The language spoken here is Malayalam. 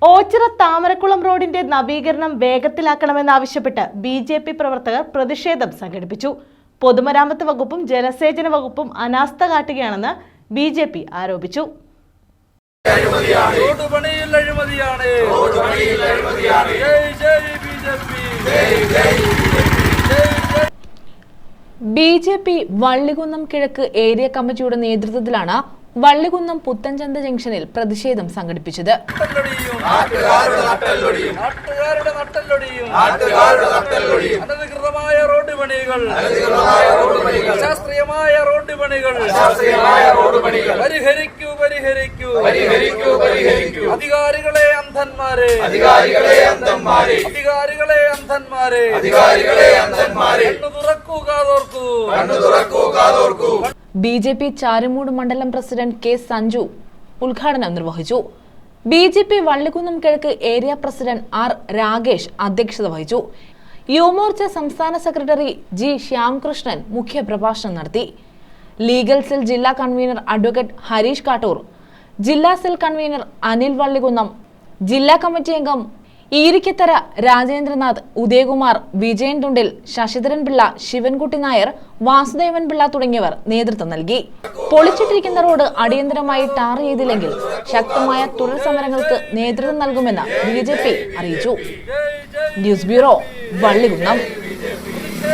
ഓച്ചിറ താമരക്കുളം റോഡിന്റെ നവീകരണം വേഗത്തിലാക്കണമെന്നാവശ്യപ്പെട്ട് ബി.ജെ.പി. പ്രവർത്തകർ പ്രതിഷേധം സംഘടിപ്പിച്ചു. പൊതുമരാമത്ത് വകുപ്പും ജലസേചന വകുപ്പും അനാസ്ഥ കാട്ടുകയാണെന്ന് ബി.ജെ.പി. ആരോപിച്ചു. ബി.ജെ.പി. വള്ളികുന്നം കിഴക്ക് ഏരിയ കമ്മിറ്റിയുടെ നേതൃത്വത്തിലാണ് വള്ളികുന്നം പുത്തൻചന്ത ജംഗ്ഷനിൽ പ്രതിഷേധം സംഘടിപ്പിച്ചത്. അധികാരികളെ അന്ധന്മാരെ ബി.ജെ.പി. ചാരുമൂട് മണ്ഡലം പ്രസിഡന്റ് കെ. സഞ്ജു ഉദ്ഘാടനം നിർവഹിച്ചു. ബി.ജെ.പി. വള്ളികുന്നം കിഴക്ക് ഏരിയ പ്രസിഡന്റ് ആർ. രാകേഷ് അധ്യക്ഷത വഹിച്ചു. യുവമോർച്ച സംസ്ഥാന സെക്രട്ടറി ജി. ശ്യാംകൃഷ്ണൻ മുഖ്യപ്രഭാഷണം നടത്തി. ലീഗൽ സെൽ ജില്ലാ കൺവീനർ അഡ്വക്കേറ്റ് ഹരീഷ് കാട്ടൂർ, ജില്ലാ സെൽ കൺവീനർ അനിൽ വള്ളികുന്നം, ജില്ലാ കമ്മിറ്റി അംഗം ഈരിക്കത്തറ രാജേന്ദ്രനാഥ്, ഉദയകുമാർ, വിജയൻ തുണ്ടിൽ, ശശിധരൻ പിള്ള, ശിവൻകുട്ടി നായർ, വാസുദേവൻ പിള്ള തുടങ്ങിയവർ നേതൃത്വം നൽകി. പൊളിച്ചിട്ടിരിക്കുന്ന റോഡ് അടിയന്തരമായി ടാർ ചെയ്തില്ലെങ്കിൽ ശക്തമായ തുടർ സമരങ്ങൾക്ക് നേതൃത്വം നൽകുമെന്ന് ബി.ജെ.പി. അറിയിച്ചു. News bureau, Vallikunnam.